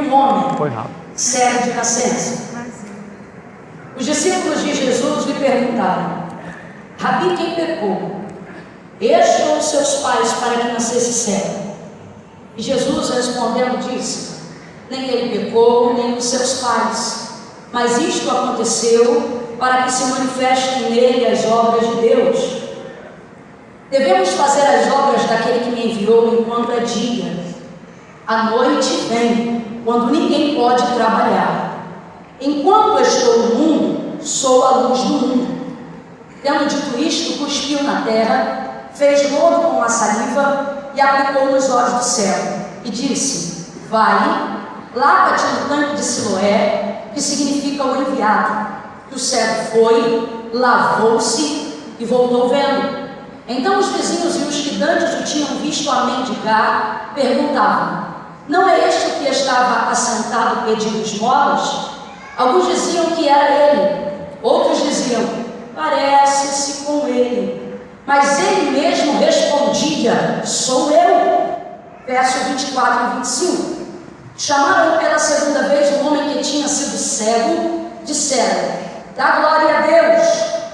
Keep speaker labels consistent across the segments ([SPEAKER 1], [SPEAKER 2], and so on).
[SPEAKER 1] um homem cego de nascença. Os discípulos de Jesus lhe perguntaram: Rabi, quem pecou, este ou seus pais, para que nascesse cego? E Jesus, respondendo, disse: nem ele pecou, nem os seus pais, mas isto aconteceu para que se manifestem nele as obras de Deus. Devemos fazer as obras daquele que me enviou enquanto é dia. A noite vem, quando ninguém pode trabalhar. Enquanto estou no mundo, sou a luz do mundo. Tendo dito isto, cuspiu na terra, fez lodo com a saliva e aplicou nos olhos do cego, e disse: vai, lava-te no tanque de Siloé, que significa o enviado. E o cego foi, lavou-se e voltou vendo. Então os vizinhos e os que dantes o tinham visto a mendigar perguntavam: não é este o que estava assentado pedindo esmolas? Alguns diziam que era ele, outros diziam: parece-se com ele. Mas ele mesmo respondia: sou eu. Verso 24 e 25. Chamaram pela segunda vez o homem que tinha sido cego, disseram: dá glória a Deus,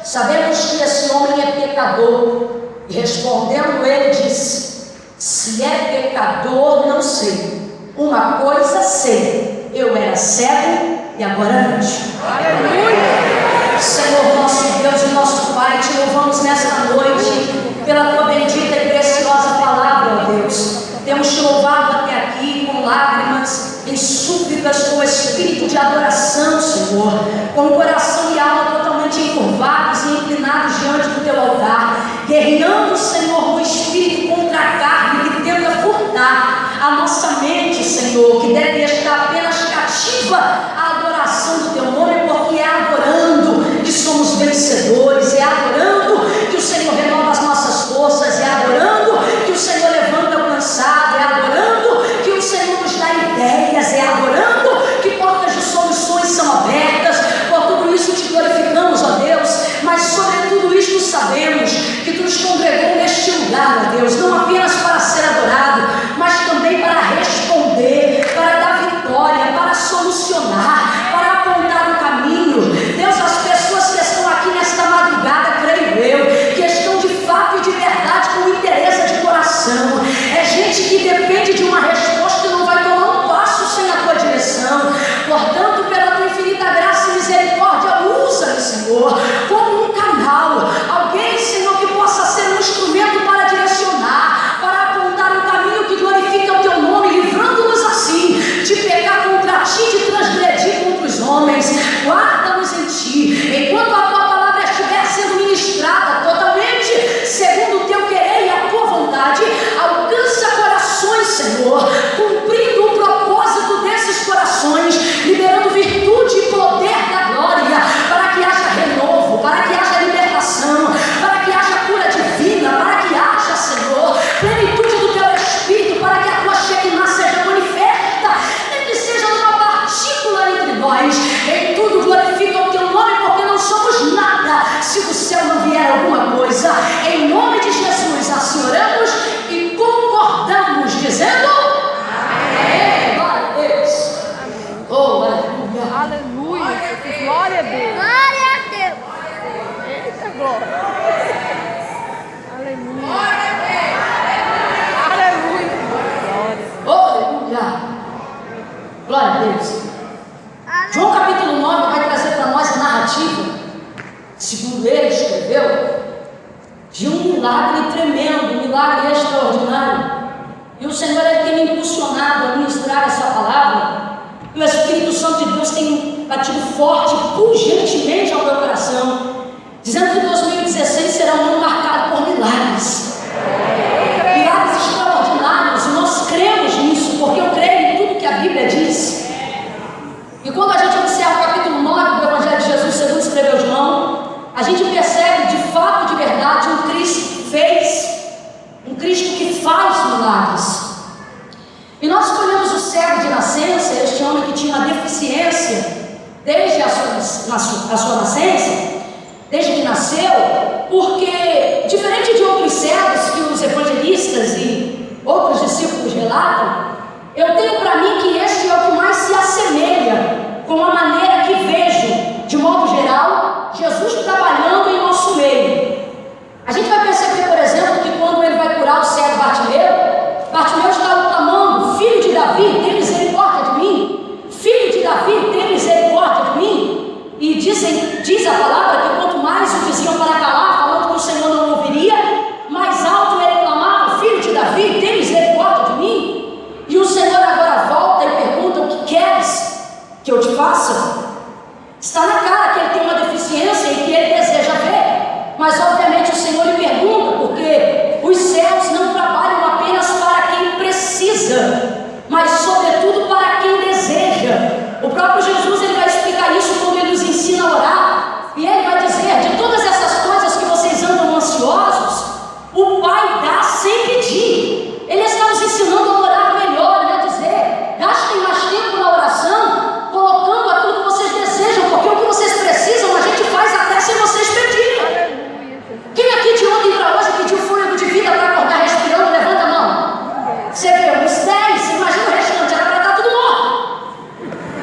[SPEAKER 1] sabemos que esse homem é pecador. E respondendo ele disse: se é pecador, não sei. Uma coisa sei, eu era cego e agora vejo. Aleluia! Senhor nosso Deus e nosso Pai, te louvamos nesta noite pela tua bendita e preciosa palavra, ó Deus. Temos te louvado até aqui com lágrimas, em súplicas, com espírito de adoração, Senhor, com o coração e a alma totalmente encurvados e inclinados diante do teu altar, guerreando, Senhor, no espírito contra a carne que tenta furtar a nossa mente, Senhor, que deve estar apenas cativa à adoração do teu nome, porque é adorando que somos vencedores, é adorando que o Senhor renova as nossas forças, é adorando que o Senhor levanta o cansado, é adorando que o Senhor nos dá ideias, é adorando que portas de soluções são abertas. Por tudo isso te glorificamos, ó Deus, mas sobre tudo isto sabemos que tu nos congregou neste lugar, ó Deus, não apenas para ser adorado, mas também para responder, para dar vitória, para solucionar, para apontar o caminho. Deus, as pessoas que estão aqui nesta madrugada, creio eu, que estão de fato e de verdade com interesse de coração, é gente que depende de uma resposta e não vai tomar um passo sem a tua direção. Portanto, pela tua infinita graça e misericórdia, usa-me, Senhor, como um canal, alguém, Senhor, que possa ser um instrumento para direcionar, para apontar um caminho que glorifica o teu nome, livrando-nos assim de pecar contra ti, de transgredir contra os homens. Guarda-nos em ti, enquanto a tua palavra estiver sendo ministrada totalmente segundo o teu querer e a tua vontade, alcança corações, Senhor, cumprindo o propósito desses corações, liberando virtude e poder da glória, para que haja renovo, para que haja libertação, para que haja cura divina, para que haja, Senhor, plenitude do teu Espírito, para que a tua Shekinah seja manifesta, nem que seja uma partícula entre nós. Em tudo glorifica o teu nome, porque não somos nada se do céu não vier alguma coisa. Em nome de Jesus, assim oramos e concordamos, dizendo amém. Glória a Deus. Oh, aleluia.
[SPEAKER 2] Aleluia. Glória a Deus.
[SPEAKER 3] Glória a Deus.
[SPEAKER 2] Eita, glória. Aleluia. Aleluia.
[SPEAKER 1] Aleluia. Glória a Deus. João capítulo 9 vai trazer para nós a narrativa, segundo ele escreveu, de um milagre tremendo, um milagre extraordinário. E o Senhor tem me impulsionado a ministrar essa palavra, e o Espírito Santo de Deus tem batido forte, pujantemente ao meu coração, dizendo que 2016 será um ano marcado por milagres. Milagres extraordinários, e nós cremos nisso, porque eu creio em tudo que a Bíblia diz. E quando a gente observa o capítulo 9 do Evangelho de Jesus, segundo escreveu João, a gente percebe de fato, de verdade, um Cristo que fez, um Cristo que faz milagres. E nós escolhemos o cego de nascença, este homem que tinha uma deficiência desde a sua nascença, desde que nasceu, porque, diferente de outros cegos que os evangelistas e outros discípulos relatam, eu tenho para mim que este é o que mais se com a maneira que vejo, de modo geral, Jesus trabalhando em nosso meio. A gente vai perceber, por exemplo, que quando ele vai curar o cego Bartimeu está clamando: filho de Davi, tem misericórdia de mim, filho de Davi, tem misericórdia de mim. E diz a palavra que quanto mais o diziam para calar, falando que o Senhor não ouviria, mais alto ele clamava: filho de Davi, tem misericórdia de mim. E o Senhor agora volta e pergunta: o que queres que eu te faça? Está na cara que ele tem uma deficiência e que ele deseja ver, mas obviamente o Senhor lhe pergunta, porque os céus não trabalham apenas para quem precisa, mas sobretudo para quem deseja. O próprio Jesus ele vai explicar isso quando ele nos ensina a orar, e ele vai dizer: de todas essas coisas que vocês andam ansiosos, o Pai dá sem pedir. Ele está nos ensinando a orar melhor, ele vai dizer: gastem mais tempo na oração, colocando aquilo que vocês desejam, porque o que vocês precisam a gente faz até sem vocês pedirem. Quem aqui de ontem para hoje pediu fôlego de vida para acordar respirando? Levanta a mão. Você vê uns 10, imagina o restante, era para estar tudo morto.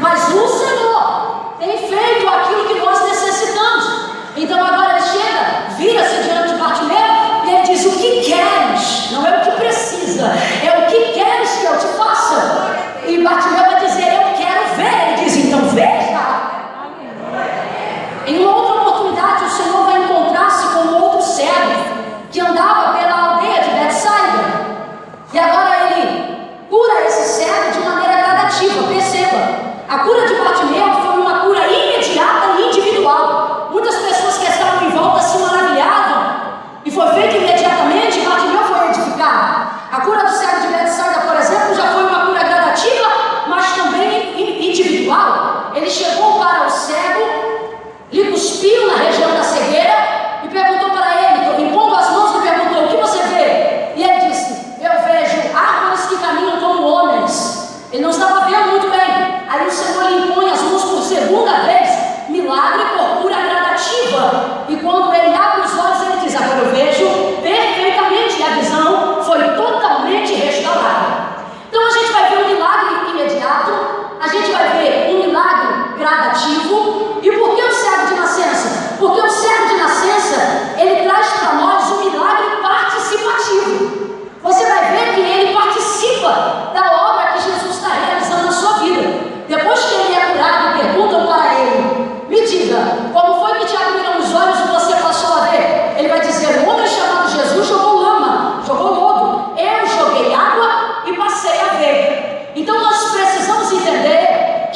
[SPEAKER 1] Mas o Senhor tem feito aquilo que nós necessitamos. Então agora ele chega, vira-se diante de Bartimeu e ele diz: o que queres? Não é o que precisa, é o que queres que eu te faça. E Bartimeu vai dizer: eu quero ver. Ele diz: então veja. Em uma outra oportunidade, o Senhor vai encontrar-se com um outro cego que andava pela aldeia de Betsaida. E agora ele cura esse cego de maneira gradativa. Perceba, a cura de Bartimeu foi uma cura imediata e individual. Muitas pessoas que estavam em volta se maravilhavam, e foi feito imediatamente, e Bartimeu foi edificado. A cura do cego de Betsaida, por exemplo, já foi uma cura gradativa, mas também individual. Ele chegou para o cego, lhe cuspiu na região da cegueira e perguntou para ele, impondo as mãos, lhe perguntou: o que você vê? E ele disse: eu vejo árvores que caminham como homens. Ele não estava vendo muito bem. Aí o Senhor lhe impõe as mãos por segunda vez, milagre por cura gradativa. E quando ele abre os olhos, ele diz: agora eu vejo perfeitamente. E a visão foi totalmente restaurada. Então a gente vai ver um milagre imediato, a gente vai ver um milagre gradativo. E por que o cego de nascença? Porque o cego de nascença, ele traz para nós um milagre participativo. Você vai ver que ele participa da obra que Jesus está realizando na sua vida. Depois que ele é curado, perguntam para ele: me diga, como foi que te abriram os olhos e você passou a ver? Ele vai dizer: um homem chamado Jesus jogou lama, jogou lodo, eu joguei água e passei a ver. Então nós precisamos entender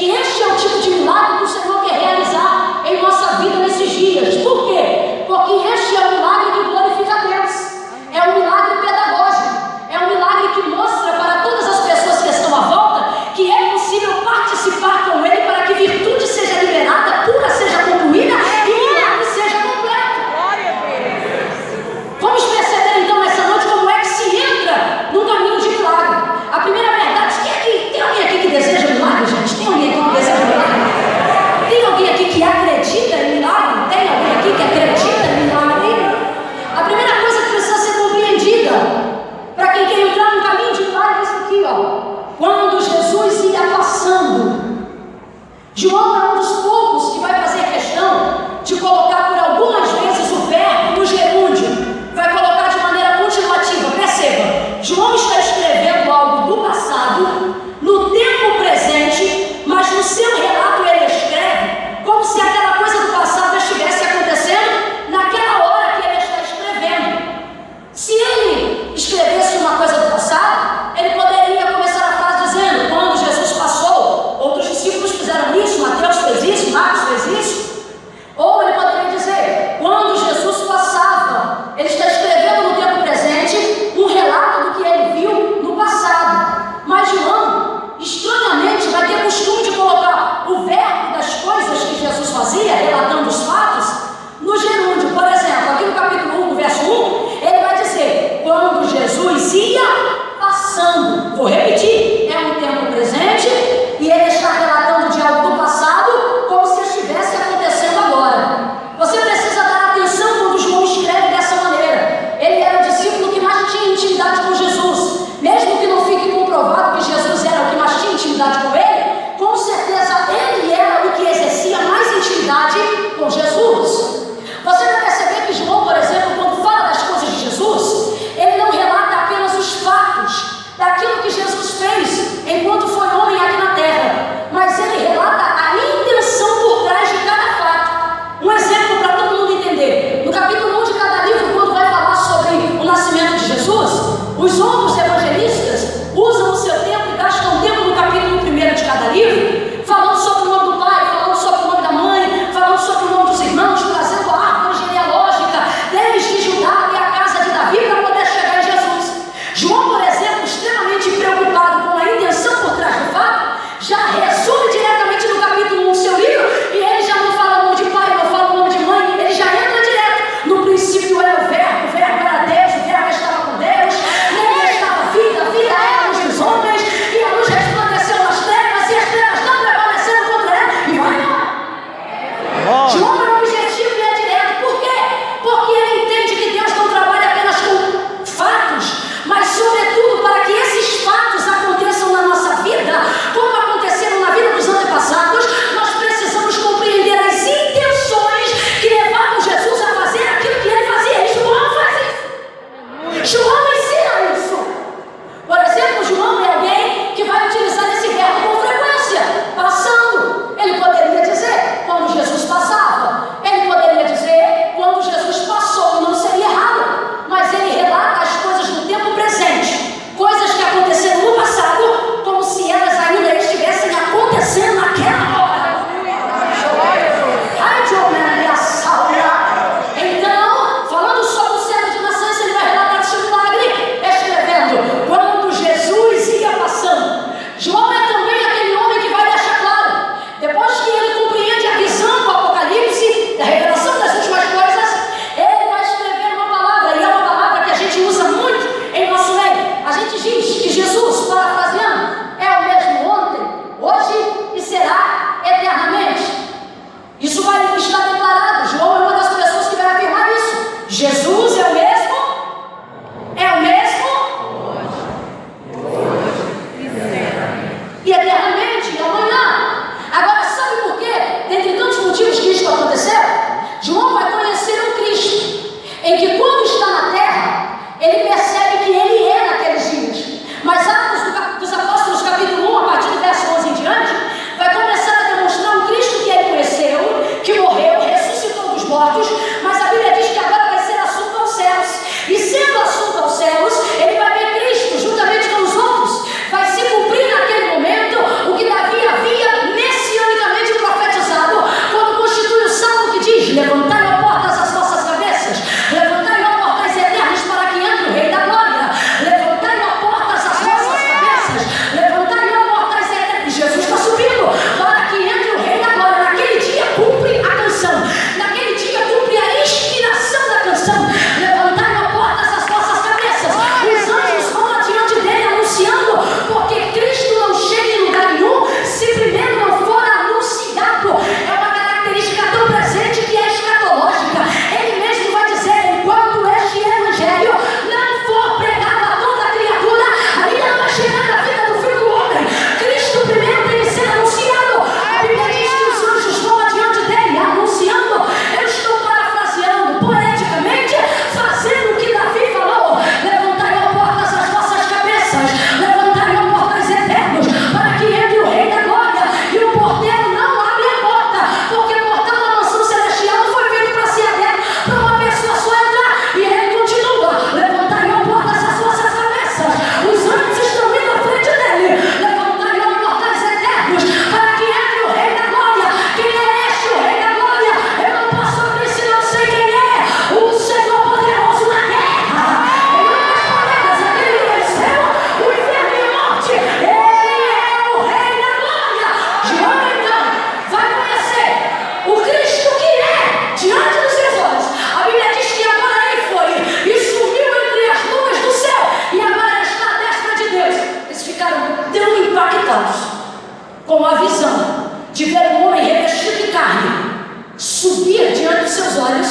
[SPEAKER 1] com a visão de ver um homem revestido de carne subir diante dos seus olhos,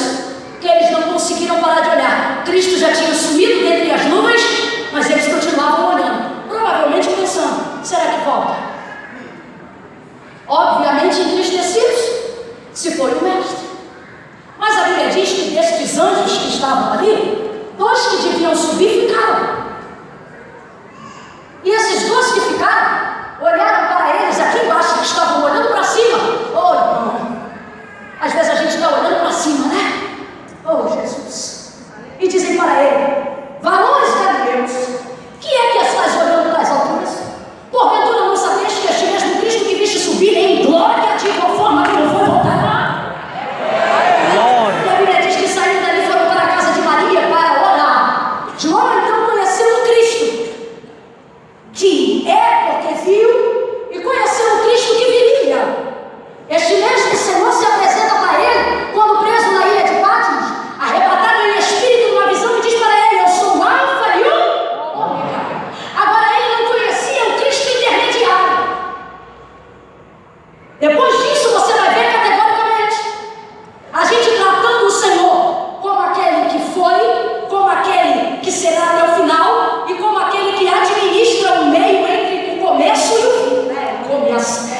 [SPEAKER 1] que eles não conseguiram parar de olhar. Cristo já tinha sumido dentre as nuvens, mas eles continuavam olhando, provavelmente pensando: será que volta? Obviamente entristecidos, se foi o mestre. Mas a Bíblia diz que destes anjos que estavam ali, 2 que deviam subir ficaram. E esses 2 que ficaram olharam para eles aqui embaixo, que estavam olhando para cima. Oh, irmão, às vezes a gente está olhando para cima, né? Oh, Jesus. E dizem para ele: varões galileus, que é que estás olhando para as alturas? Porventura não sabes que este mesmo Cristo que viste subir em glória de igual forma que não foi voltar lá? E a Bíblia diz que saindo dali foram para a casa de Maria para orar. João então conheceu o Cristo, que é porque viu, e conheceu o Cristo que viria. Este mesmo Senhor se apresenta para ele quando preso na ilha de Patmos, arrebatado em espírito numa visão, e diz para ele: eu sou o Alfa e o Ômega. Agora ele não conhecia o Cristo intermediário. Depois disso você vai ver categoricamente a gente tratando o Senhor como aquele que foi, como aquele que será até o final, e como aquele que administra o meio entre o começo e o fim. Começa.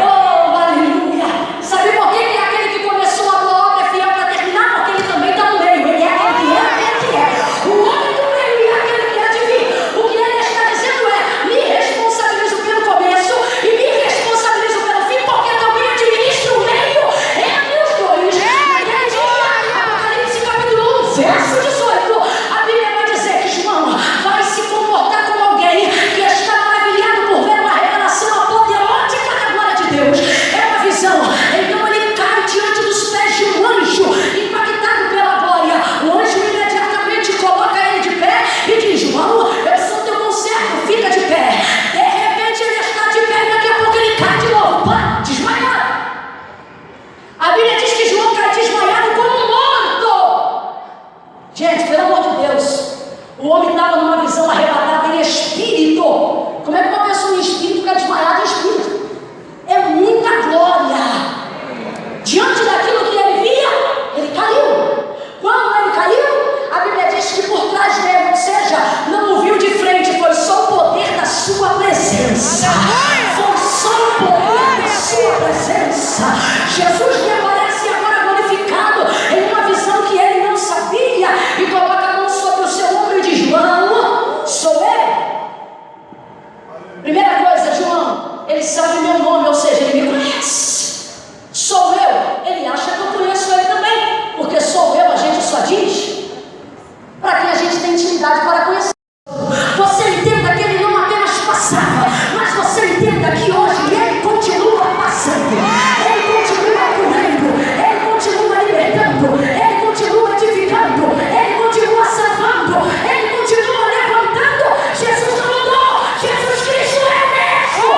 [SPEAKER 1] Oh, aleluia! Sabe por que é aquele que começou a tua obra é fiel para terminar? Porque ele também está no meio. Ele é aquele que é, aquele que é. O homem do meio e aquele que há de vir. O que ele está dizendo é: me responsabilizo pelo começo e me responsabilizo pelo fim, porque também administro o meio entre os dois. Apocalipse capítulo 1, verso 18. A Bíblia vai dizer que João vai se comportar como alguém que está maravilhado por ver uma revelação apoteótica da glória de Deus. É uma visão. Então ele cai diante dos pés de um anjo, impactado pela glória. O anjo imediatamente coloca ele de pé e diz: João, eu sou teu conservo, fica de pé. De repente ele está de pé e daqui a pouco ele cai de novo, pá, desmaiado. A Bíblia diz que João cai desmaiado como morto. Gente, pelo amor de Deus, o homem estava numa visão arrebatada em espírito. Como é que uma pessoa em espírito fica desmaiada em espírito? É muita glória. Diante daquilo que ele via, ele caiu. Quando ele caiu, a Bíblia diz que por trás dele, ou seja, não o viu de frente, foi só o poder da sua presença. Foi só o poder da sua presença. Jesus lhe aparece agora glorificado em uma visão que ele não sabia, e coloca a mão sobre o seu ombro e diz: João, sou eu. Primeira coisa, João, ele sabe meu nome, ou seja, ele me conhece. Sou eu. Ele acha que eu conheço ele também, porque sou eu, a gente só diz para quem a gente tem intimidade para conhecer. Você entenda que ele não apenas passava, mas você entenda que hoje ele continua passando. Ele continua curando, ele continua libertando, ele continua edificando, ele continua salvando, ele continua levantando. Jesus não mudou. Jesus Cristo é o mesmo.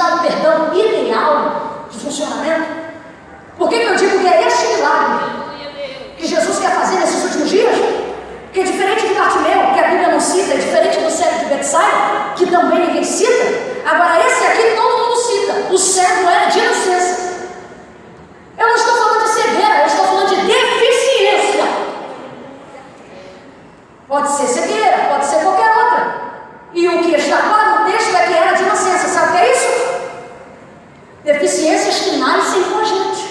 [SPEAKER 1] estado, perdão, ideal de funcionamento. Por que eu digo que é este milagre que Jesus quer fazer nesses últimos dias? Que é diferente de Bartimeu, que a Bíblia não cita, é diferente do cego de Betsaida, que também ninguém cita. Agora esse aqui todo mundo cita. O cego era de nascença. Eu não estou falando de cegueira, eu estou falando de deficiência. Pode ser cegueira, pode ser qualquer outra. E o que está claro no texto é que era de nascença. Sabe o que é isso? Deficiências que nascem com a gente.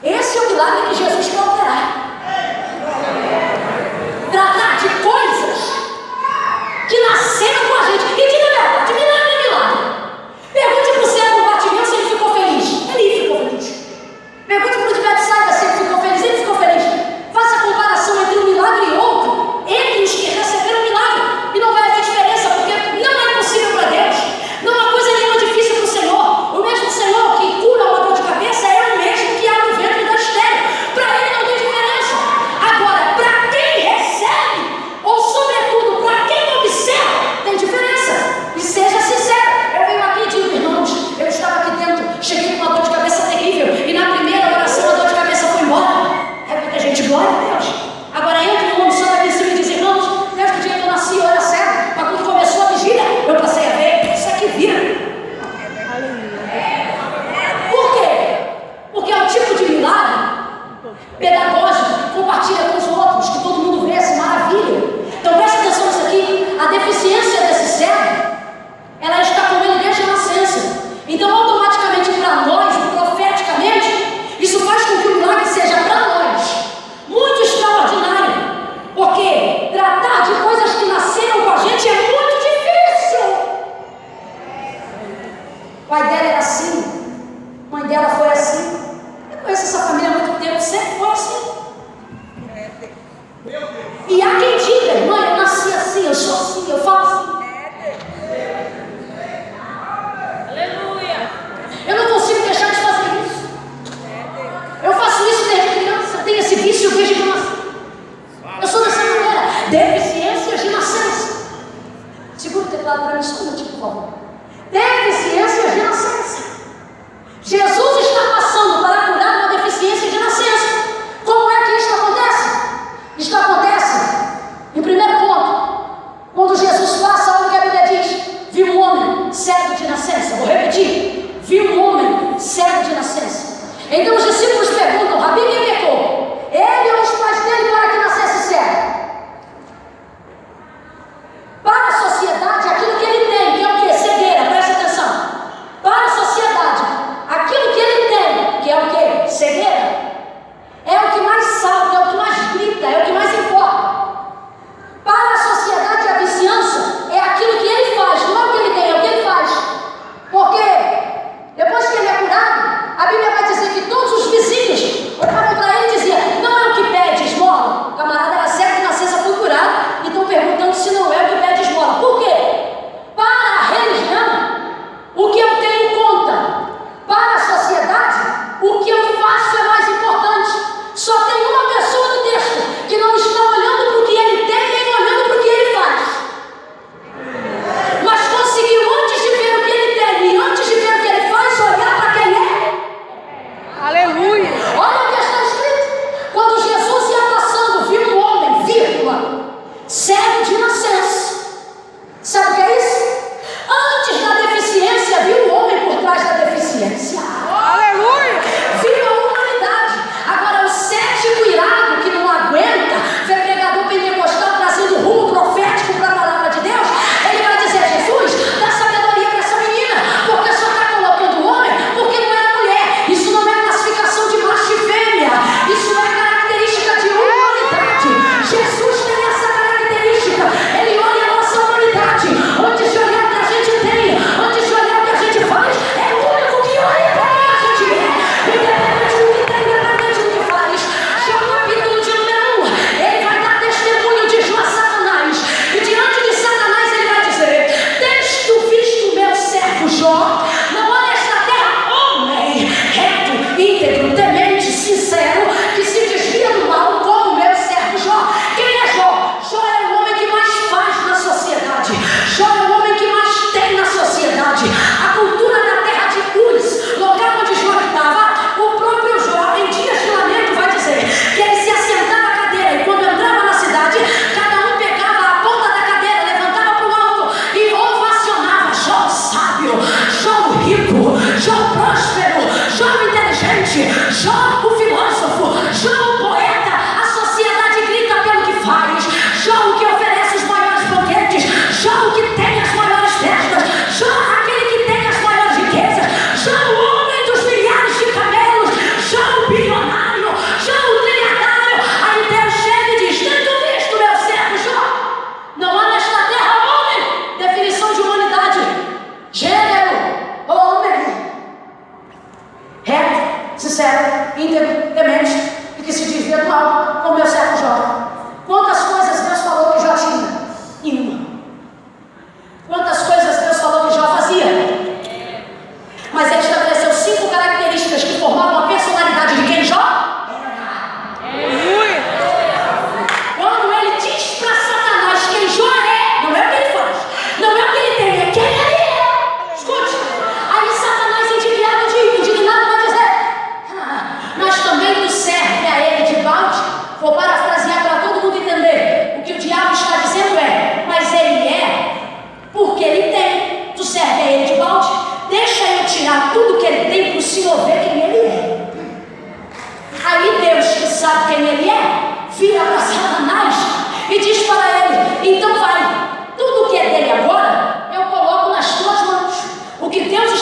[SPEAKER 1] Esse é o milagre que Jesus quer operar. Tratar de coisas que nasceram com a gente. E diga a verdade, milagre é milagre. Pergunte para o cego Bartimeu se ele ficou feliz. Ele ficou feliz. Pergunte para o de Betsaida se ele ficou feliz. Ele ficou feliz. Faça a comparação entre um milagre e outro, entre os que receberam o milagre, e não vai haver diferença, porque não é possível para Deus. Não há coisa nenhuma difícil para o Senhor. O mesmo Senhor que cura uma dor de cabeça é o mesmo que abre o ventre da estéril. Para ele não tem diferença. Agora, para quem recebe, ou sobretudo para quem observa, tem diferença. E seja sincero. Eu venho aqui e digo, irmãos, eu estava aqui dentro, cheguei com uma dor de cabeça terrível, e na primeira oração a dor de cabeça foi embora. É porque a gente glória a Deus. Agora entra um homem só aqui em cima e diz, irmãos, desde o dia que eu nasci eu era cego, mas quando começou a vigília, eu passei a ver, isso aqui vira. Por quê? Porque é um tipo de milagre pedagógico que compartilha com os outros, que todo mundo vê essa maravilha. Então presta atenção nisso aqui. A deficiência desse cego, ela está com ele desde a nascença. Então automaticamente para nós, profeticamente, isso faz com que o milagre seja para nós muito extraordinário. Porque tratar de coisas que nasceram com a gente é muito difícil. O pai dela era assim, a mãe dela foi assim. Eu conheço essa família há muito tempo, sempre foi assim. E há quem diga, mãe, eu nasci assim, eu sou assim, eu falo assim.
[SPEAKER 2] Aleluia.
[SPEAKER 1] Eu não consigo deixar de fazer isso. Eu faço isso desde criança, eu tenho esse vício desde que eu nasci. Eu sou dessa maneira. Deficiências de nascença. Segura o teclado para mim só um minutinho, por favor. Deficiências de nascença. Jesus está passando para curar uma deficiência de nascença. Como é que isso acontece? Isto acontece, em primeiro ponto, quando Jesus passa, olha o que a Bíblia diz: viu um homem cego de nascença. Vou repetir: viu um homem cego de nascença. Então os discípulos perguntam, Rabi, quem pecou? Ele ou os pais dele para que nascesse cego? Para a sociedade, aquilo que ele tem, que é o quê? Cegueira, presta atenção. Para a sociedade, aquilo que ele tem, que é o quê? Cegueira, é o que mais salta, é o que mais grita, é o que mais importa. Para a sociedade, a vizinhança é aquilo que ele faz, não é o que ele tem, é o que ele faz. Porque depois que ele é curado, a Bíblia vai dizer que todos os vizinhos olhavam para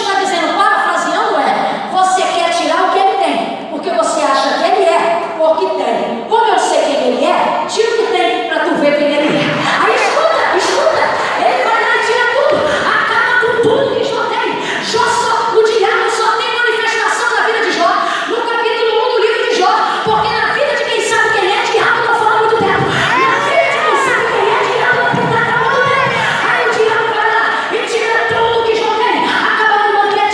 [SPEAKER 1] está dizendo, parafraseando, você quer tirar o que ele tem, porque você acha que ele é ou que tem. Como eu sei quem ele é, tira o que tem para tu ver quem ele é. Aí escuta, ele vai lá e tira tudo, acaba com tudo que Jó tem. O diabo só tem manifestação na vida de Jó no capítulo 1 do livro de Jó, porque na vida de quem sabe quem é, diabo não fala muito tempo. Na vida de quem sabe quem é, diabo não está muito tempo. Aí o diabo vai lá e tira tudo que Jó tem, acaba com o banquete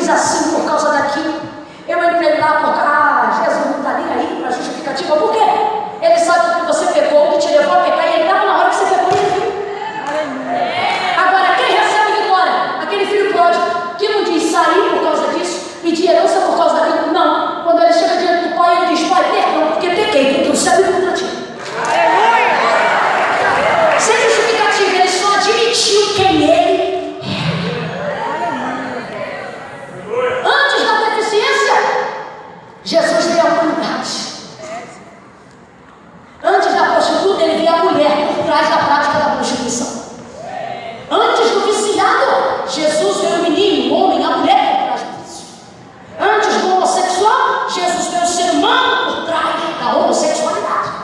[SPEAKER 1] fiz assim por causa daquilo. Eu entrei lá por causa. Jesus não está nem aí para justificativa. Por quê? Ele sabe que você pecou, que te levou a pecar, e ele estava na hora que você pecou e ele viu. Agora, quem recebe vitória? Aquele filho pródigo que não diz sair por causa disso, pedir herança por causa daquilo. Não. Quando ele chega diante do pai, ele diz: pai, perdão, porque pequei contra o céu e contra ti. Sem justificativa, ele só admitiu quem ele é. Antes da deficiência, Jesus veio à humanidade. Antes da prostituta, ele vê a mulher por trás da prática da prostituição. Antes do viciado, Jesus vê o menino, o homem, a mulher por trás do vício. Antes do homossexual, Jesus vê o ser humano por trás da homossexualidade.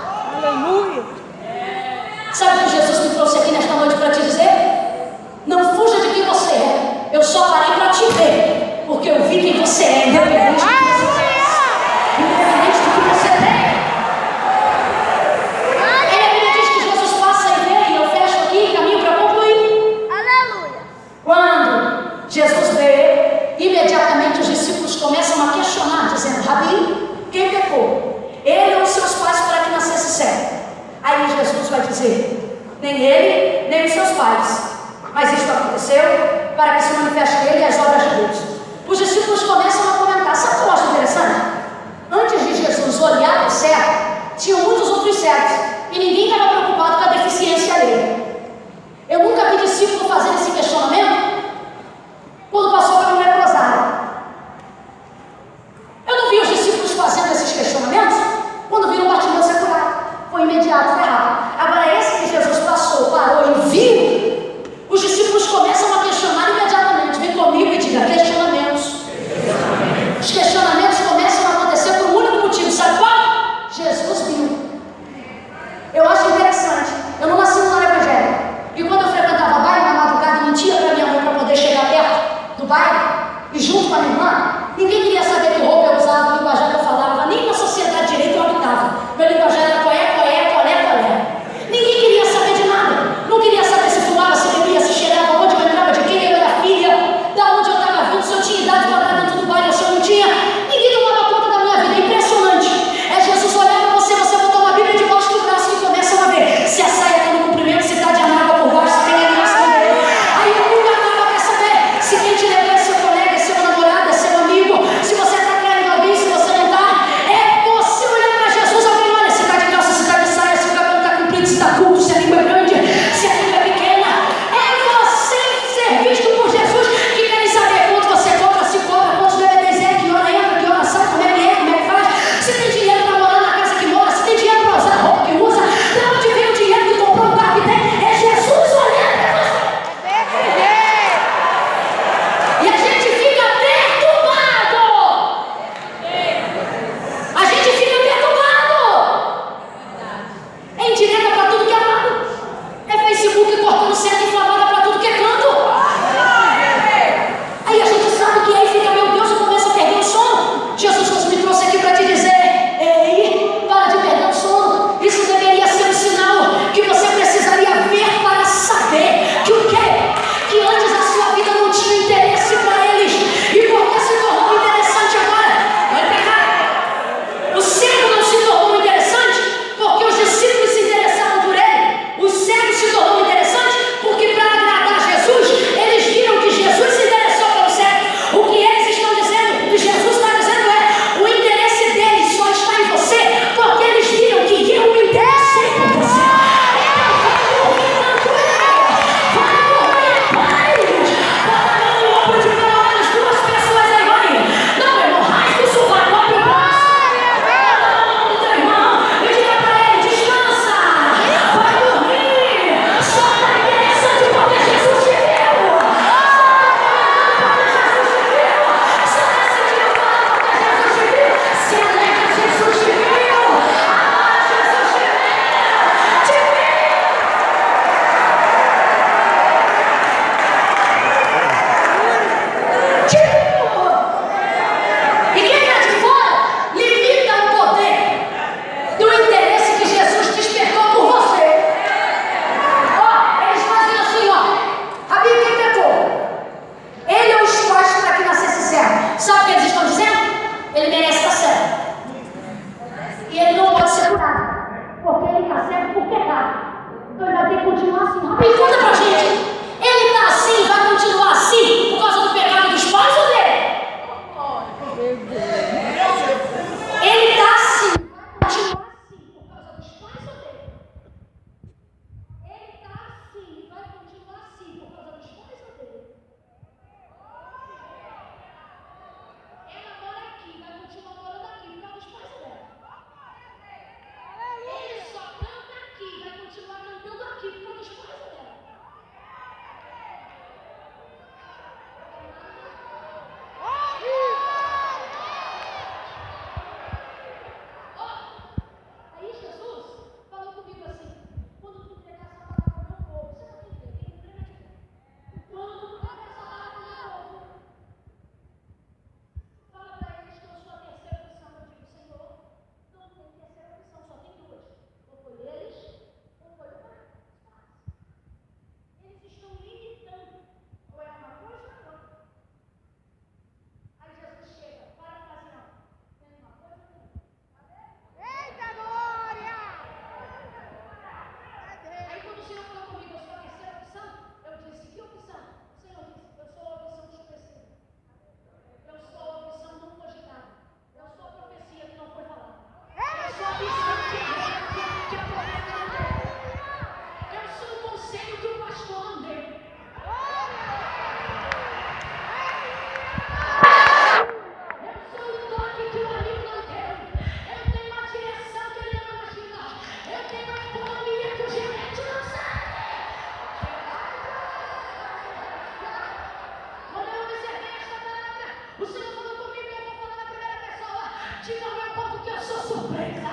[SPEAKER 1] O Senhor falou comigo e eu vou falar na primeira pessoa. Diga ao meu povo que eu sou surpresa.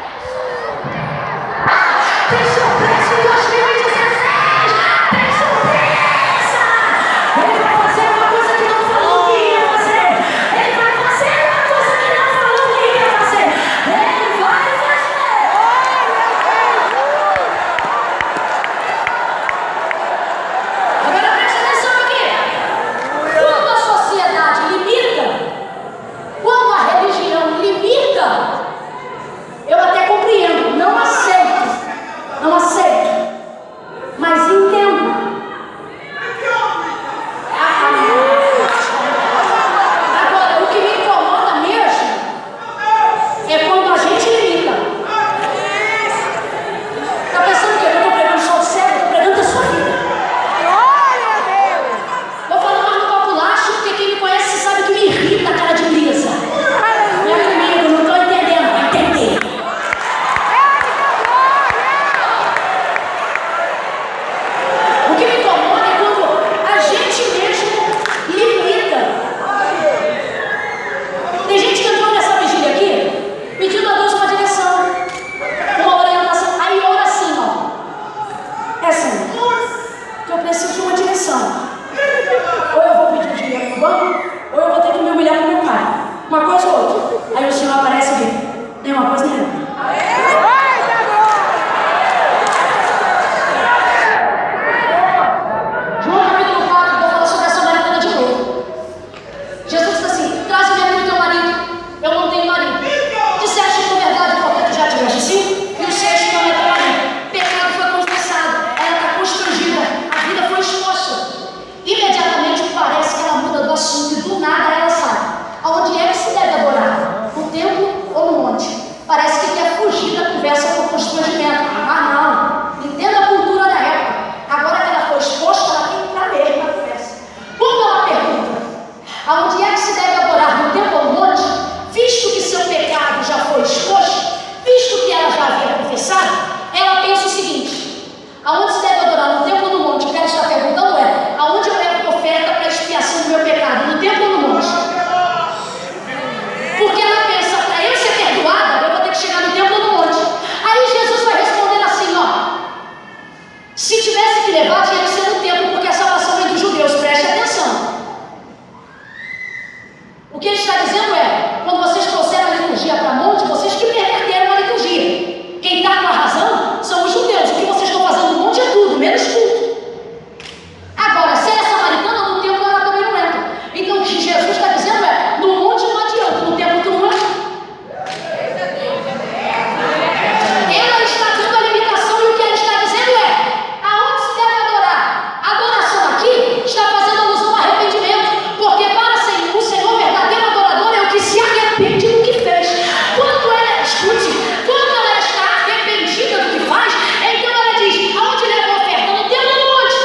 [SPEAKER 1] Eu sou surpresa. Tem surpresa em 2016. Tem surpresa. Ele vai fazer uma coisa que não falou que ia fazer. Ele vai fazer uma coisa que não falou que ia fazer. Ele vai fazer. Agora presta atenção aqui. Quando a sociedade limita, quando a religião limita, eu até compreendo, não aceito, mas entendo. Agora, o que me incomoda mesmo é quando a gente limita. Está pensando que eu estou pregando só o céu, eu estou pregando a sua vida. Vou falar mais no populacho, porque quem me conhece sabe que me irrita a cara de brisa. Não é comigo, não estou entendendo, vai entender. O que me incomoda é quando a gente mesmo limita. Tem gente que entrou nessa vigília aqui pedindo a Deus uma direção, uma orientação. Aí ora assim, ó. É assim, que eu preciso de uma direção. Ou eu vou pedir dinheiro no banco, ou eu vou ter que me humilhar com meu pai. Uma coisa ou outra. Aí o Senhor aparece e diz: nem uma coisa nem outra. João capítulo 4, vou falar sobre a samaritana de novo. Jesus disse assim: traz-me aqui o teu marido. Eu não tenho marido. Disseste com verdade porque tu já tiveste sim? E o sexto não é teu marido. Pecado foi confessado. Ela está constrangida. A vida foi exposta. Imediatamente parece que ela muda do assunto e do nada ela sai. Aonde é que se deve adorar? No templo ou no monte? Parece que quer fugir da conversa por constrangimento. Ah, não. Entenda a cultura da época. Agora que ela foi exposta, ela tem que entrar mesmo na conversa. Quando ela pergunta aonde é que se deve adorar, no templo ou no monte, visto que seu pecado já foi exposto, visto que ela já havia confessado, ela pensa o seguinte: aonde se deve adorar, no templo ou no monte? O que ela está perguntando é: aonde eu levo oferta para expiação do meu pecado, no templo ou no monte? Porque ela pensa, para eu ser perdoada, eu vou ter que chegar no templo ou no monte. Aí Jesus vai responder assim, ó: se tivesse que levar, tinha que ser no templo, porque a salvação vem dos judeus. Preste atenção. O que ele está dizendo é: quando vocês trouxeram a liturgia para monte, vocês que perverteram a liturgia. Quem está com a razão são os judeus. O que vocês estão fazendo no monte é tudo, menos culto. Agora, se ela é samaritana, no templo ela também não entra. Então o que Jesus está dizendo é: no monte não adianta, no templo tu não entra. Ela está dando a limitação, e o que ela está dizendo é: aonde se deve adorar? A adoração aqui está fazendo alusão ao arrependimento, porque para o Senhor, verdadeiro adorador é o que se arrepende do que fez. Quando ela escute, quando ela está arrependida do que faz, então ela diz: aonde leva a oferta? No templo ou no monte?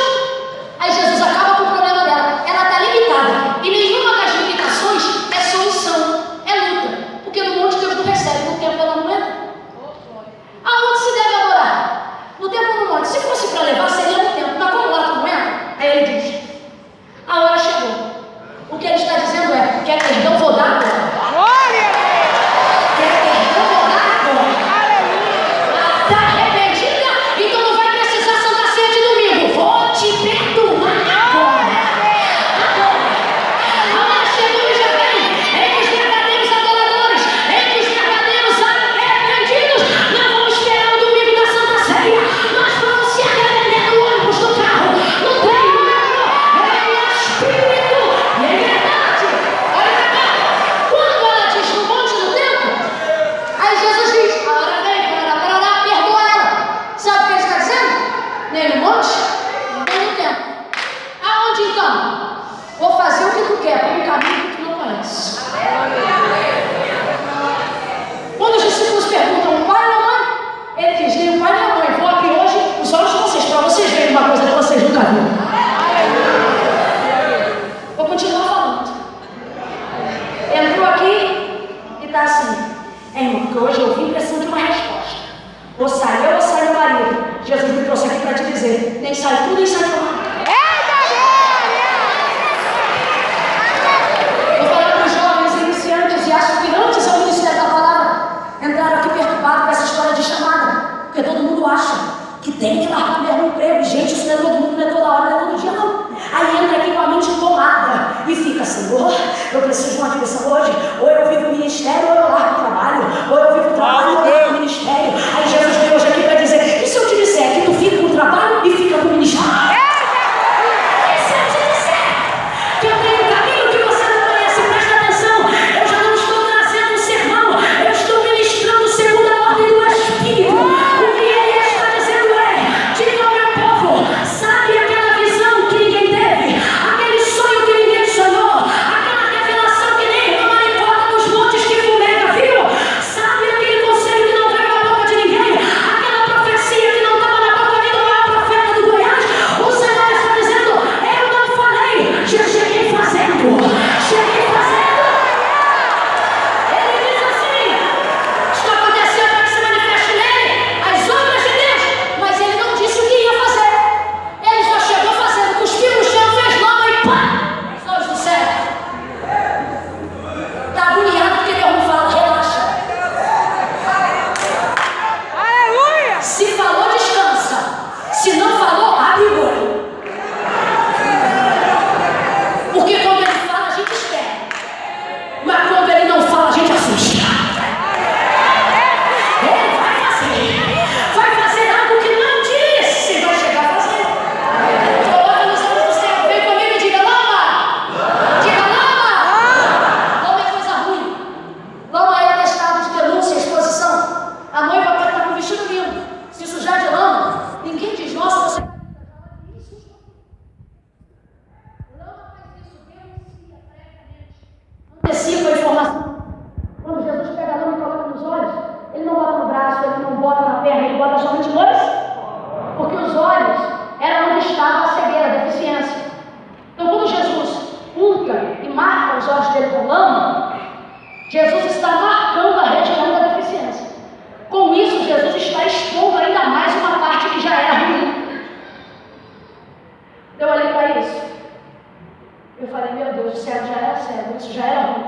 [SPEAKER 1] Aí Jesus acaba com o problema dela. Ela está limitada, e nenhuma das limitações é solução, é luta, porque no monte Deus não recebe, no templo ela não entra. Aonde se deve adorar? No templo ou no monte? Se fosse para levar, seria no templo, mas como lá tu não entra? Aí ele diz: a hora chegou. O que ele está dizendo é: quer perdão, vou dar agora. Quer perdão, vou dar agora. Está arrependida? Então não vai precisar Santa Ceia de domingo. Vou te perdoar agora. A hora chegou e já vem. Entre os verdadeiros adoradores, entre os verdadeiros arrependidos, não vamos esperar o domingo da Santa Ceia. Nós vamos se arrepender no ônibus, no carro, no trem, no metrô. Ele é espírito e é verdade. Olha pra cá. Quando ela diz no monte, no templo, aí Jesus diz: a hora vem, parará, perdoa ela. Sabe o que ele está dizendo? Nem no monte, nem no templo. Aonde então? Vou fazer o que tu quer, por um caminho que tu não conhece. Quando os discípulos perguntam: o pai ou a mãe? Ele diz: nem o pai nem a mãe. Vou abrir hoje os olhos de vocês, para vocês verem uma coisa que vocês nunca viram. Vou continuar falando. Entrou aqui e está assim: irmão, porque hoje eu vim precisando de uma resposta. Ou sai eu ou sai meu marido. Jesus me trouxe aqui para te dizer: nem sai tu, nem sai teu marido. eu preciso de uma direção hoje. Ou eu vivo o ministério, ou eu largo o trabalho. Ou eu vivo o trabalho, ou eu largo o ministério. Aí Jesus veio hoje aqui para dizer: e se eu te disser que tu fica com o trabalho e fica com o ministério? E se eu te disser que eu tenho um caminho que você não conhece? Presta atenção, eu já não estou trazendo um sermão, eu estou ministrando segundo a ordem do Espírito. O que ele está dizendo é: diga ao meu povo, sabe aquela visão que ninguém teve, aquele sonho que ninguém sonhou, aquela revelação que nem irmã Maricota nos montes que fumega, viu? Sabe aquele conselho que não veio na boca de ninguém, aquela profecia que não estava na boca nem do maior profeta do Goiás? O Senhor está dizendo: eu não falei, já cheguei fazendo. Cheguei fazendo. Ele diz assim: está acontecendo para que se manifeste nele as obras de Deus, mas ele não disse o que ia fazer. Ele já chegou fazendo, cuspiu no chão, fez lama e pá! Os olhos do céu. Está agoniado porque Deus não fala, relaxa.
[SPEAKER 2] Aleluia!
[SPEAKER 1] Se falou, descansa. Se não falou, abre o olho. Porque quando ele fala, a gente espera. Mas quando ele não fala, a gente assusta. Ele vai fazer algo que não disse, vai chegar a fazer. Coloca nos olhos do céu, vem comigo e diga: lama! Diga: lama! Lama é coisa ruim. Lama é atestado de denúncia, exposição. A noiva pode estar com o vestido lindo, se sujar de lama, ninguém diz: nossa, você. Lama faz isso, denuncia previamente. Antecipa a informação. Quando Jesus pega a lama e coloca nos olhos, ele não bota no braço, ele não bota na perna, ele bota somente nos olhos. Porque os olhos era onde estava a cegueira, a deficiência. Então, quando Jesus unta e marca os olhos dele com lama, Jesus está marcando a região da deficiência. Com isso, Jesus está expondo ainda mais uma parte que já era ruim. Eu olhei para isso. Eu falei: meu Deus, o cego já era cego, isso já era ruim.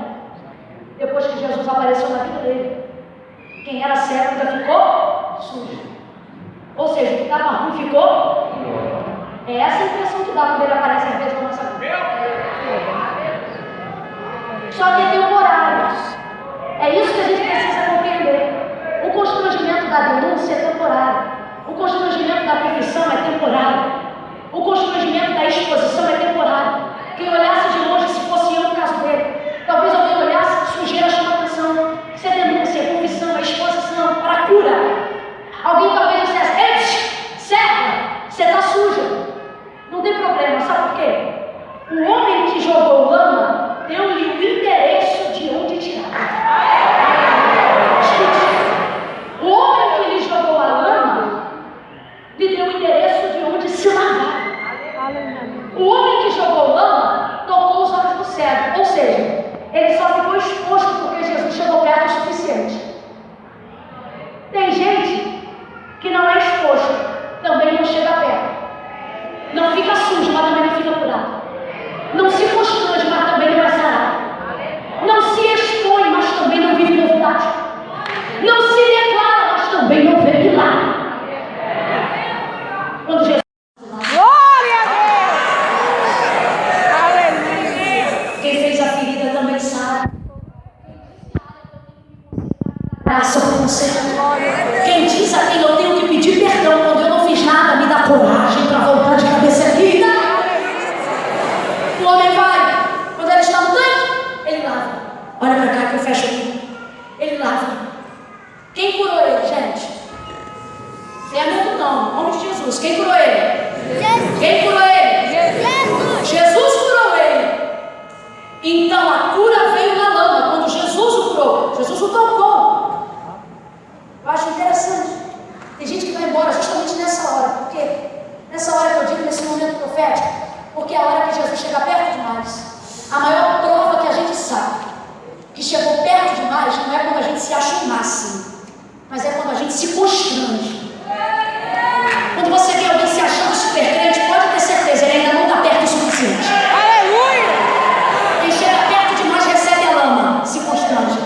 [SPEAKER 1] Depois que Jesus apareceu na vida dele, quem era cego ainda ficou sujo. Ou seja, o que estava ruim ficou. É essa a impressão que dá quando ele aparece às vezes na nossa vida. Só que é temporário. É isso que a gente precisa compreender. O constrangimento da denúncia é temporário. O constrangimento da profissão é temporário. O constrangimento da exposição é temporário. Quem olhasse de longe, se fosse eu no caso dele, talvez alguém olhasse, sujeira chama atenção. Isso é denúncia, confissão, é exposição para cura. Alguém talvez dissesse: ei, serva, você está suja. Não tem problema, sabe por quê? O homem que jogou lama deu-lhe o endereço de onde tirar. O homem que lhe jogou a lama lhe deu o endereço de onde se lavar. O homem que jogou lama tocou os olhos do cego, ou seja, ele só ficou exposto porque Jesus chegou perto o suficiente. Tem gente que não é exposto, também não chega perto. Não fica sujo, mas também não fica curado. Não se constrange, mas também não é sarado. Não se expõe, mas também não vive novidade. Não se declara, mas também não vê milagre. Quando Jesus...
[SPEAKER 2] Glória a Deus! Aleluia!
[SPEAKER 1] Quem fez a ferida também sabe. Graça por você. Quem diz a quem eu tenho que pedir perdão quando eu não fiz nada, me dá coragem para voltar de cabeça erguida. O homem vai, quando ele está no tanque, ele lava. Olha para cá que eu fecho aqui. Ele lava. Quem curou ele, gente? Sem amigo não, em nome de Jesus. Quem curou ele?
[SPEAKER 3] Jesus.
[SPEAKER 1] Quem curou ele?
[SPEAKER 3] Jesus.
[SPEAKER 1] Jesus curou ele. Então a cura veio na lama. Quando Jesus o curou, Jesus o tocou. Eu acho interessante. Tem gente que vai embora justamente nessa hora. Por quê? Nessa hora que eu digo, nesse momento profético, porque é a hora que Jesus chega perto demais. A maior prova que a gente sabe que chegou perto demais não é quando a gente se acha o máximo, mas é quando a gente se constrange. Quando você vê alguém se achando super crente, pode ter certeza, ele ainda não está perto o suficiente.
[SPEAKER 2] Aleluia!
[SPEAKER 1] Quem chega perto demais recebe a lama, se constrange.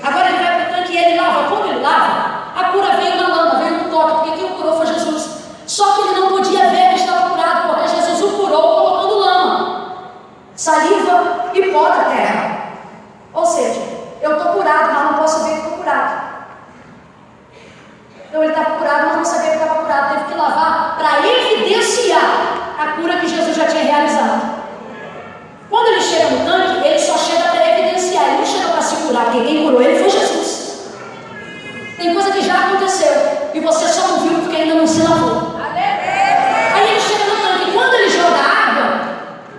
[SPEAKER 1] Agora ele vai para o tanque e ele lava. Quando ele lava, a cura veio na lama, veio no toque, porque quem o curou foi Jesus. Só que ele não podia ver que estava curado, porque Jesus o curou colocando lama. Saliva uva e pó da terra. Ou seja, eu estou curado, mas não posso ver que estou curado. Então ele estava curado, mas não sabia que estava curado. Teve que lavar para evidenciar a cura que Jesus já tinha realizado. Quando ele chega no tanque, ele só chega para evidenciar. Ele não chega para se curar, porque quem curou ele foi Jesus. Tem coisa que já aconteceu e você só não viu porque ainda não se lavou. Aí ele chega no tanque, e quando ele joga água,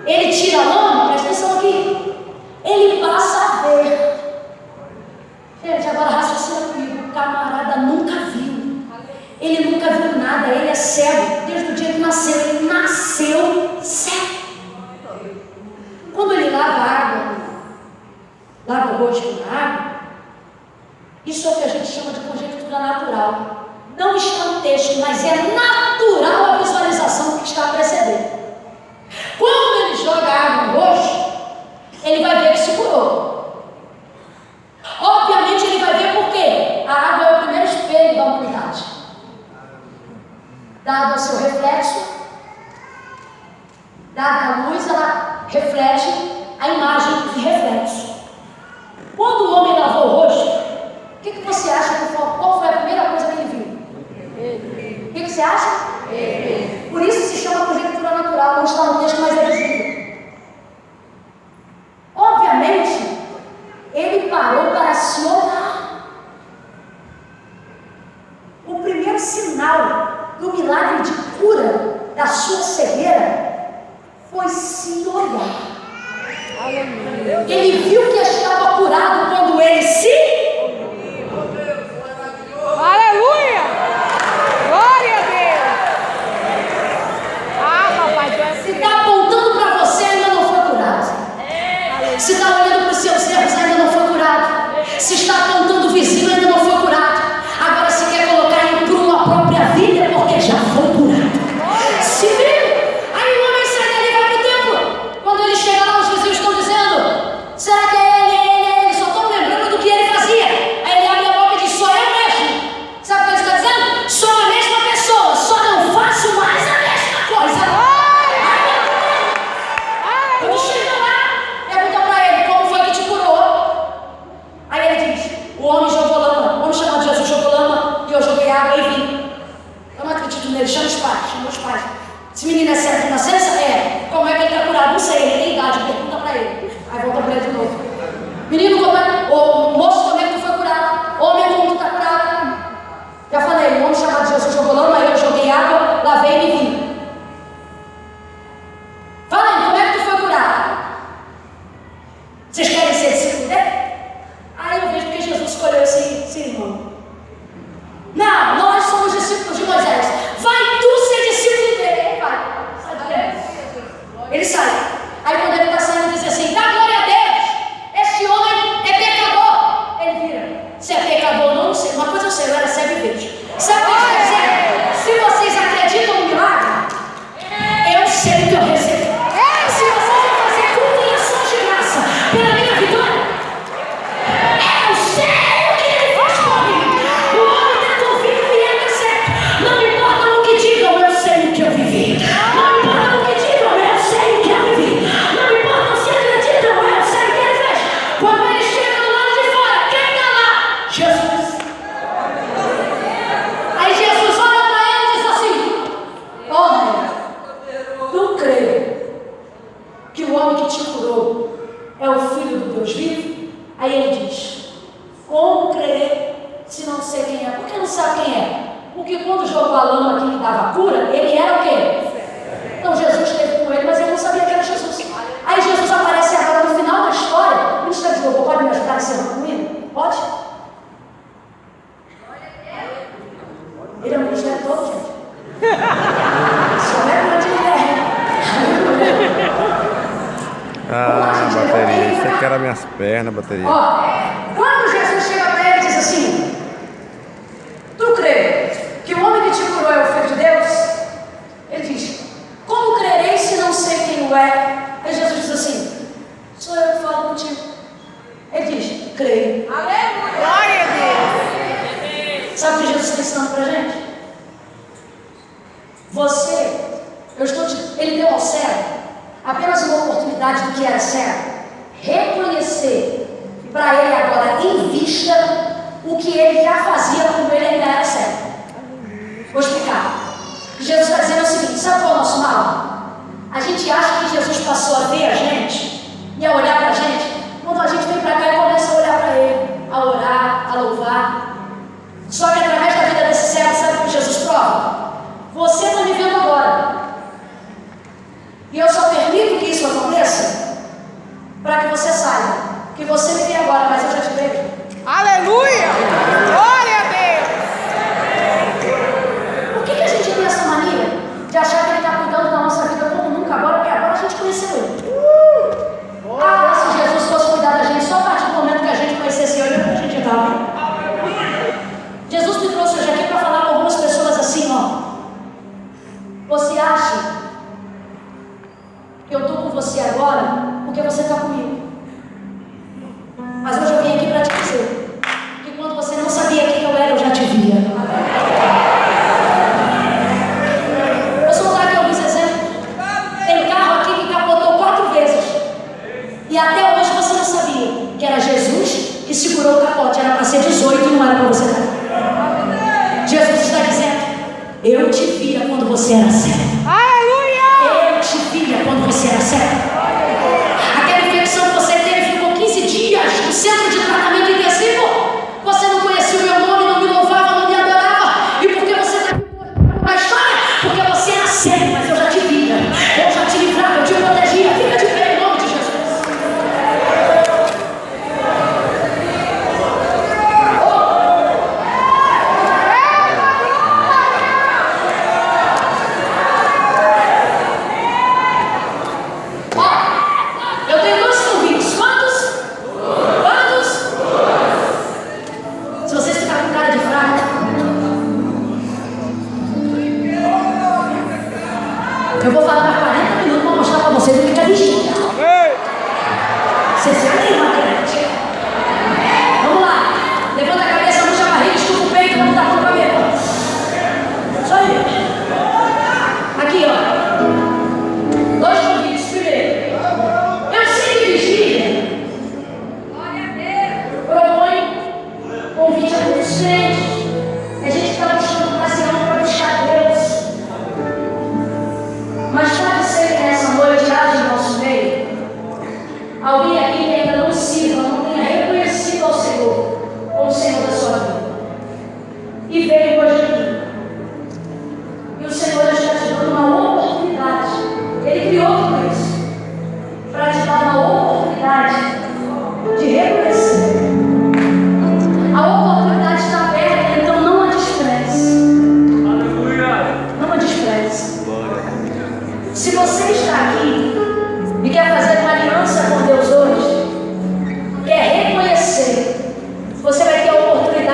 [SPEAKER 1] ele tira a lama, presta atenção aqui, ele passa a ver. Gente, agora raciocina comigo, o camarada nunca viu. Ele nunca viu nada, ele é cego, desde o dia que nasceu, ele nasceu cego. Quando ele lava a água, lava o rosto na água, isso é o que a gente chama de conjectura natural. Não está no texto, mas é natural a visualização que está a preceder. Quando ele joga água no rosto, ele vai ver que se curou. Obviamente ele vai ver por quê? A água é o primeiro espelho da humanidade. Dado o seu reflexo, dada a luz, ela reflete a imagem de reflexo. Quando o homem lavou o rosto, o que você acha que foi? Qual foi a primeira coisa que ele viu? O que você acha? Por isso se chama conjectura natural, não está no texto, mas é visível. Obviamente, ele parou para se olhar. O primeiro sinal do milagre de cura da sua cegueira foi se olhar. Ele viu que estava curado quando ele se...
[SPEAKER 2] Aleluia! Glória a Deus! Ah, papai,
[SPEAKER 1] se está apontando para você, ainda não foi curado. Se está olhando para os seus erros, ainda não foi curado. Se está apontando o vizinho, ainda não foi curado. Agora se quer colocar em prumo a própria vida, é porque já foi curado. Se vê, aí o homem sai dali e vai para o templo. Quando ele chega lá, os vizinhos estão dizendo: será que é ele? Só estão lembrando do que ele fazia. Aí ele abre a boca e diz: sou eu mesmo. Sabe o que ele está dizendo? Sou a mesma pessoa, só não faço mais a mesma coisa. Quando chega lá, pergunta para ele: como foi que te curou? Aí ele diz: o homem jogou lama, o homem chamado Jesus jogou lama e eu joguei água e vim. Eu não acredito nele, chama os pais. Esse menino é cego de nascença? É. Como é que ele está curado? Não sei, ele tem idade, pergunta para ele. Aí volta para ele de novo. Menino, como é? Ô moço, como é que tu foi curado? Homem, como tu está curado? Já falei, o homem chamado Jesus jogou lama, eu joguei água, lavei e me vim. Fala aí, como é que tu foi curado? Vocês querem ser discípulos dele? Aí eu vejo que Jesus escolheu esse irmão. Não, nós somos discípulos de Moisés. Vai tu ser discípulo dele. Ele vai. Sai dali. Ele sai. Aí quando ele está saindo, diz assim: dá glória a Deus. Esse homem é pecador. Ele vira: se é pecador ou não sei. Uma coisa eu sei, eu era cego e vejo. Sabe o que eu quero dizer? Se vocês acreditam no milagre, eu sei o que eu recebi. Se vocês vão fazer tudo em ação de graça pela minha vitória, eu sei o que ele fez comigo. O homem está convicto e ele é certo. Não importa o que digam, eu sei o que eu vivi. Não importa o que digam, eu sei o que eu vivi. Não importa se acreditam, eu sei o que ele fez. Quando ele chega do lado de fora, quem está lá? Jesus. Aí Jesus olha para ele e diz assim: homem, tu crê que o homem que te curou é o Filho do Deus vivo? Aí ele diz: como crer se não sei quem é? Por que não sabe quem é? Porque quando jogou a lama que lhe dava a cura, ele era o quê? Então Jesus esteve com ele, mas ele não sabia que era Jesus. Aí Jesus aparece agora no final da história. O ministério de louvor pode me ajudar a encerrar comigo? Pode? Ele é um ministério todo, gente. Só é grande mulher.
[SPEAKER 3] Ah, bateria, isso aqui era minhas pernas, bateria.
[SPEAKER 1] Ó, quando Jesus chega para ele e diz assim: tu crê que o homem que te curou é o Filho de Deus? Ele diz: como crerei se não sei quem o é? Aí Jesus diz assim: sou eu que falo contigo. Ele diz: creio.
[SPEAKER 2] Aleluia! Glória a Deus!
[SPEAKER 1] Sabe o que Jesus está ensinando para a gente? Ele deu ao cego apenas uma oportunidade do que era cego. reconhecer para ele agora em vista o que ele já fazia quando ele ainda era cego. Vou explicar. Jesus está dizendo o seguinte: sabe qual é o nosso mal? A gente acha que Jesus passou a ver a gente e a olhar para a gente quando a gente vem para cá e começa a olhar para ele, a orar, a louvar. Só que através da vida desse cego, sabe o que Jesus prova? Você está me vendo agora. E eu só permito que isso aconteça para que você saiba que você me vê agora, mas eu já te vejo.
[SPEAKER 2] Aleluia! Glória a Deus!
[SPEAKER 1] Por que a gente tem essa mania de achar que ele está cuidando da nossa vida como nunca agora, porque agora a gente conheceu ele? Ah, se Jesus fosse cuidar da gente só a partir do momento que a gente conhecesse ele, a gente estava. Jesus me trouxe hoje aqui para falar com algumas pessoas assim, ó. Você acha que eu estou com você agora porque você está comigo? Mas hoje eu vim aqui para te dizer que quando você não sabia quem eu era, eu já te via. Vou soltar aqui alguns exemplos. Tem carro aqui que capotou 4 vezes. E até hoje você não sabia que era Jesus que segurou o capote. Era para ser 18 e não era para você estar. Jesus está dizendo: eu te via quando você era cego.
[SPEAKER 2] Aleluia!
[SPEAKER 1] Eu te via quando você era cego. Aquela infecção que você teve ficou 15 dias no centro de tratamento intensivo. Você não conhecia o meu nome, não me louvava, não me adorava. E por que você está na história? Porque você era cego, mas eu já te via. Eu já te livrava, eu te protegia. Fica de pé em nome de Jesus. Eu tenho 2 convites. Quantos? Quantos? Se vocês ficarem com cara de fraco, eu vou falar mais 40 minutos para mostrar para vocês o que é vigília. Vocês se animam, gente? Vamos lá. Levanta a cabeça, puxa a barriga, estufa o peito, vamos dar mão para ver. Isso aí. Aqui, ó. 2 convites. Primeiro, eu sei que vigília propõe convite a muitos crentes. A gente está buscando ocasião para buscar Deus. Mas pode ser que nessa noite haja em nosso meio alguém aqui que ainda não sirva, não tenha reconhecido ao Senhor como o Senhor da sua vida. E veio hoje aqui. E o Senhor está te dando uma oportunidade. Ele criou tudo isso para te dar uma oportunidade de reconhecer. A oportunidade está aberta, então não a despreze. Não a despreze. Se você está aqui e quer fazer uma aliança com Deus hoje, quer reconhecer, você vai ter a oportunidade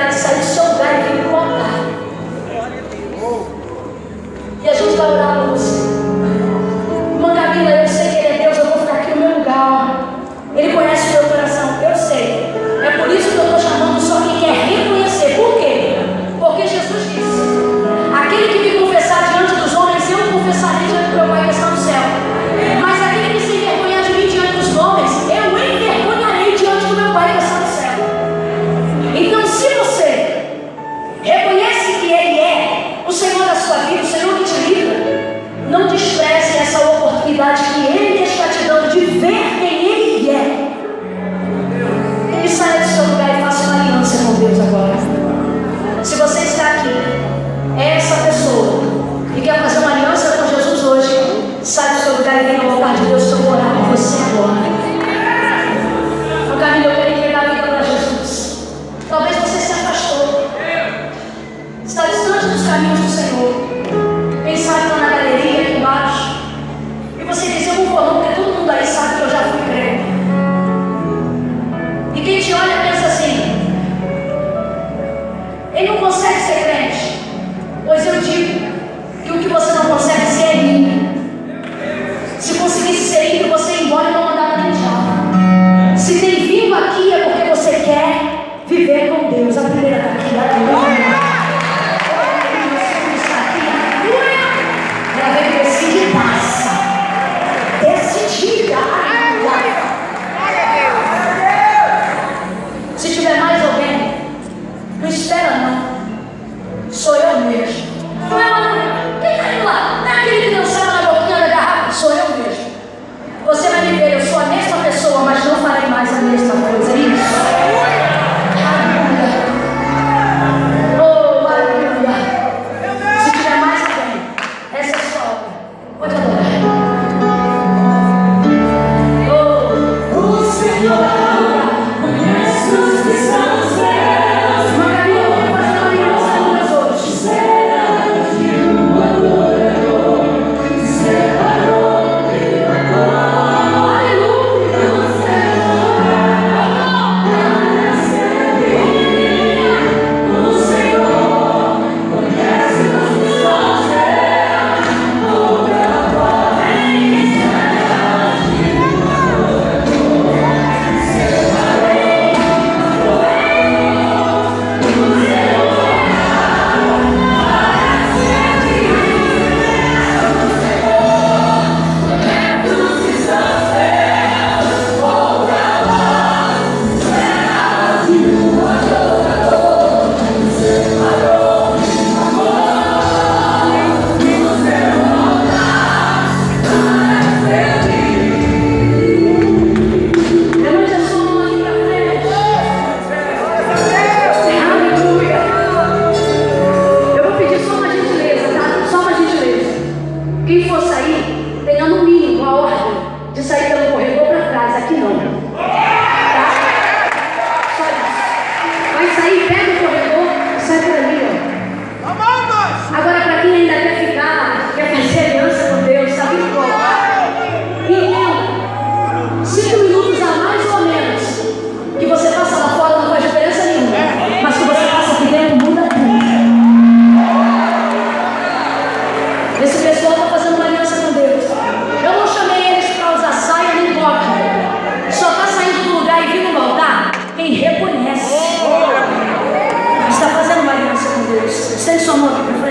[SPEAKER 1] nome, por